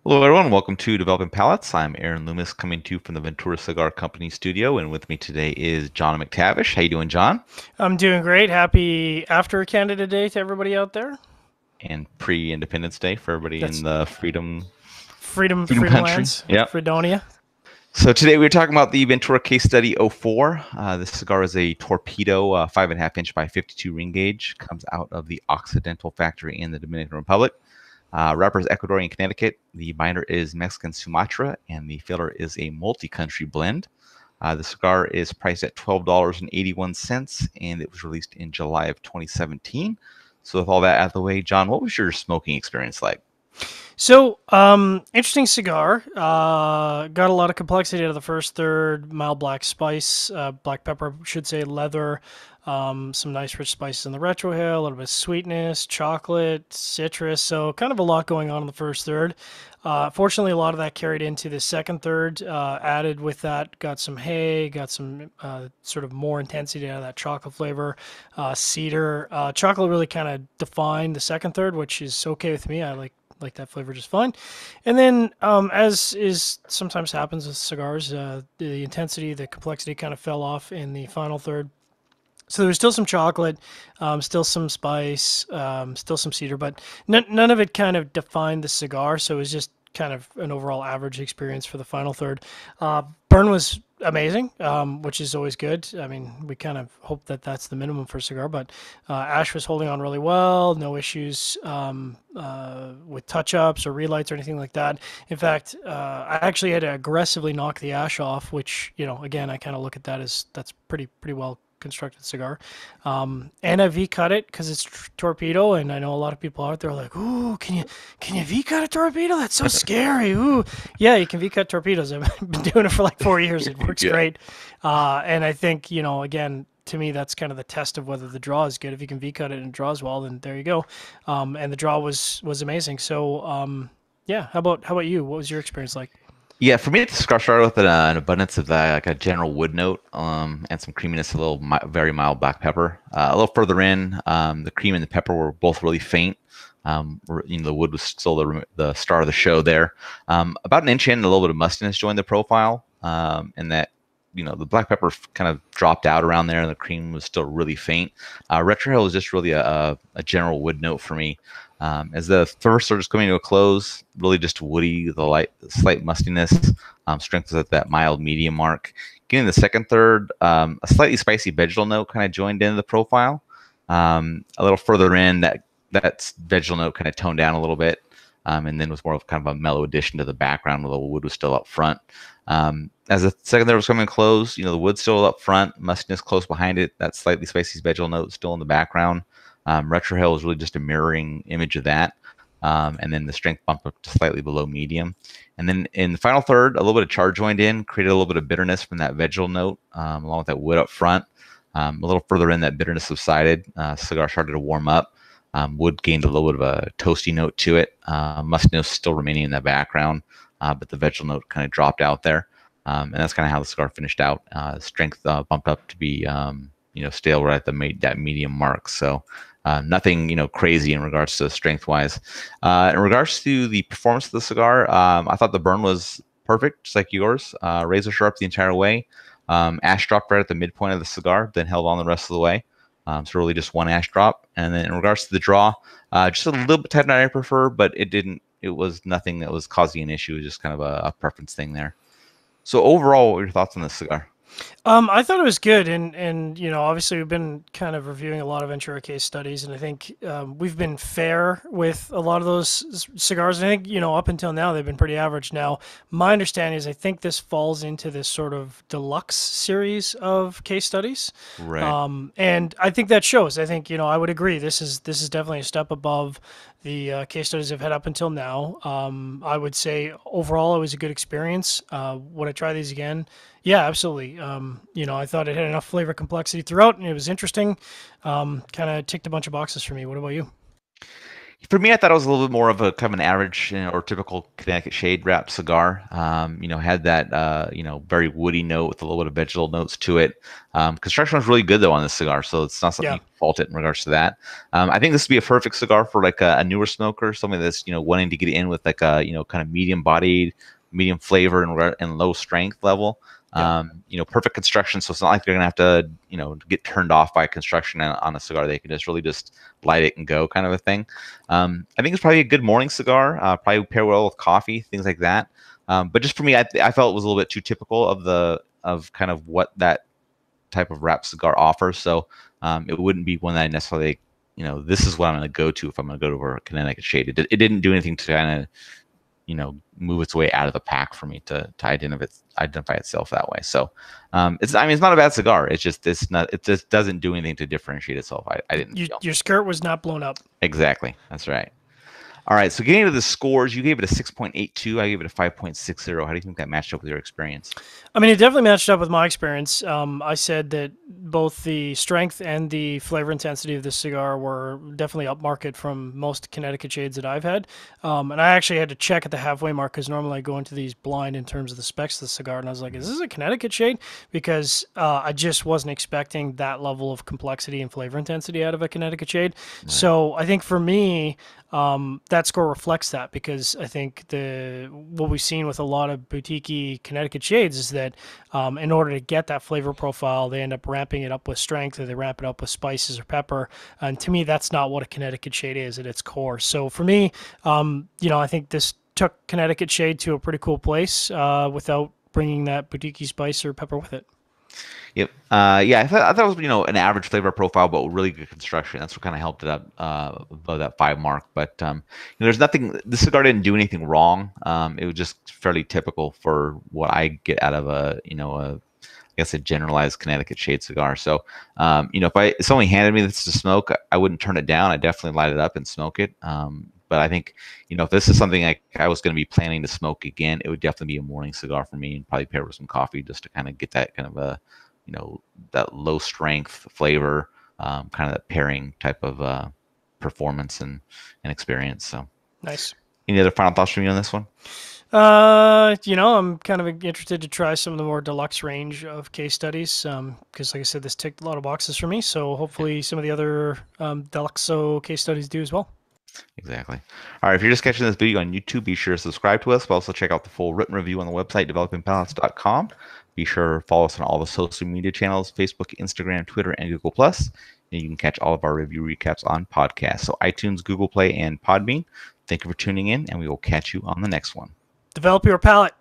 Hello, everyone. Welcome to Developing Palates. I'm Aaron Loomis, coming to you from the Ventura Cigar Company studio, and with me today is John McTavish. How you doing, John? I'm doing great. Happy after Canada Day to everybody out there. And pre-Independence Day for everybody in That's the freedom Freedom country. Lands, Yep. Fredonia. So today we're talking about the Ventura Case Study '04. This cigar is a Torpedo 5.5 inch by 52 ring gauge. Comes out of the Occidental factory in the Dominican Republic. Wrapper is Ecuadorian Connecticut. The binder is Mexican Sumatra, and the filler is a multi-country blend. The cigar is priced at $12.81, and it was released in July of 2017. So with all that out of the way, John, what was your smoking experience like? So, interesting cigar. Got a lot of complexity out of the first third. Mild black spice, black pepper, should say leather. Some nice rich spices in the retrohale, a little bit of sweetness, chocolate, citrus. So, kind of a lot going on in the first third. Fortunately, a lot of that carried into the second third. Added with that, got some hay, got some sort of more intensity out of that chocolate flavor. Cedar. Chocolate really kind of defined the second third, which is okay with me. I like that flavor just fine. And then, as is sometimes happens with cigars, the intensity, the complexity kind of fell off in the final third. So there was still some chocolate, still some spice, still some cedar, but none of it kind of defined the cigar. So it was just kind of an overall average experience for the final third. Burn was amazing, which is always good. I mean, we kind of hope that that's the minimum for a cigar, but ash was holding on really well. No issues with touch-ups or relights or anything like that. In fact, I actually had to aggressively knock the ash off, which, again, I kind of look at that as that's pretty well constructed cigar. And I V cut it because it's torpedo, and I know a lot of people out there are like, "Ooh, can you V cut a torpedo? That's so scary." Ooh, yeah, you can V cut torpedoes. I've been doing it for like 4 years. It works Yeah. great, and I think again. To me, that's kind of the test of whether the draw is good. If you can V cut it and it draws well, then there you go. And the draw was amazing. So yeah, how about you? What was your experience like? Yeah, for me, the cigar started with an abundance of like a general wood note, and some creaminess, a little very mild black pepper. A little further in, the cream and the pepper were both really faint. The wood was still the star of the show there. About an inch in, a little bit of mustiness joined the profile, and that the black pepper kind of dropped out around there, and the cream was still really faint. Retrohale was just really a general wood note for me. As the first starts coming to a close, really just woody, the slight mustiness, strength was at that mild medium mark. Getting the second third, a slightly spicy vegetal note kind of joined into the profile. A little further in, that vegetal note kind of toned down a little bit, and then was more of kind of a mellow addition to the background, where the wood was still up front. As the second third was coming close, the wood's still up front, mustiness close behind it, that slightly spicy vegetal note still in the background. Retrohale is really just a mirroring image of that. And then the strength bumped up to slightly below medium. And then in the final third, a little bit of char joined in, created a little bit of bitterness from that vegetal note, along with that wood up front. A little further in, that bitterness subsided. Cigar started to warm up. Wood gained a little bit of a toasty note to it. Mustiness still remaining in the background, but the vegetal note kind of dropped out there. And that's kind of how the cigar finished out. Strength bumped up to be stale right at that medium mark. So nothing crazy in regards to strength wise. In regards to the performance of the cigar, I thought the burn was perfect, just like yours. Razor sharp the entire way. Ash dropped right at the midpoint of the cigar, then held on the rest of the way. So really just one ash drop. And then in regards to the draw, just a little bit tighter than I prefer, but it didn't. It was nothing that was causing an issue. It was just kind of a preference thing there. So overall, what were your thoughts on this cigar? I thought it was good, and obviously we've been kind of reviewing a lot of Ventura case studies, and I think we've been fair with a lot of those cigars. I think up until now they've been pretty average. Now, my understanding is I think this falls into this sort of deluxe series of case studies, Right. and I think that shows. I think I would agree. This is definitely a step above the case studies I've had up until now. I would say overall it was a good experience. Would I try these again? Yeah, absolutely. I thought it had enough flavor complexity throughout, and it was interesting. Kind of ticked a bunch of boxes for me. What about you? For me, I thought it was a little bit more of a kind of an average, or typical Connecticut shade wrap cigar. Had that very woody note with a little bit of vegetal notes to it. Construction was really good though on this cigar, so it's not something Yeah. you can fault it in regards to that. I think this would be a perfect cigar for like a newer smoker, somebody that's wanting to get in with like a kind of medium bodied, medium flavor and low strength level. Yeah. Perfect construction, so it's not like they're gonna have to get turned off by construction on a cigar. They can just really just light it and go, kind of a thing. I think it's probably a good morning cigar. Probably pair well with coffee, things like that. But just for me, I felt it was a little bit too typical of kind of what that type of wrap cigar offers. So it wouldn't be one that I necessarily, this is what I'm going to go to if I'm going to go to a Connecticut shade. It didn't do anything to kind of move its way out of the pack for me to identify itself that way. So it's not a bad cigar. It just doesn't do anything to differentiate itself. I didn't feel. Your skirt was not blown up. Exactly. That's right. All right. So getting into the scores, you gave it a 6.82. I gave it a 5.60. How do you think that matched up with your experience? I mean, it definitely matched up with my experience. I said that both the strength and the flavor intensity of this cigar were definitely upmarket from most Connecticut shades that I've had. And I actually had to check at the halfway mark because normally I go into these blind in terms of the specs of the cigar. And I was like, is this a Connecticut shade? Because I just wasn't expecting that level of complexity and flavor intensity out of a Connecticut shade. Right. So I think for me, that score reflects that, because I think what we've seen with a lot of boutique Connecticut shades is that in order to get that flavor profile, they end up ramping it up with strength, or they ramp it up with spices or pepper. And to me, that's not what a Connecticut shade is at its core. So for me, I think this took Connecticut shade to a pretty cool place without bringing that boutique spice or pepper with it. Yep. Yeah, I thought it was an average flavor profile, but really good construction. That's what kind of helped it up above that 5 mark. But there's nothing. The cigar didn't do anything wrong. It was just fairly typical for what I get out of I guess a generalized Connecticut shade cigar. So if somebody handed me this to smoke, I wouldn't turn it down. I definitely light it up and smoke it. But I think if this is something I was going to be planning to smoke again, it would definitely be a morning cigar for me, and probably pair with some coffee just to kind of get that kind of a that low strength flavor, kind of that pairing type of performance and experience. So nice. Any other final thoughts from you on this one? I'm kind of interested to try some of the more deluxe range of case studies, because like I said, this ticked a lot of boxes for me. So hopefully some of the other deluxo case studies do as well. Exactly. All right. If you're just catching this video on YouTube, be sure to subscribe to us. But also check out the full written review on the website, developingpalates.com. Be sure to follow us on all the social media channels, Facebook, Instagram, Twitter, and Google+. And you can catch all of our review recaps on podcasts. So iTunes, Google Play, and Podbean. Thank you for tuning in, and we will catch you on the next one. Develop your palate.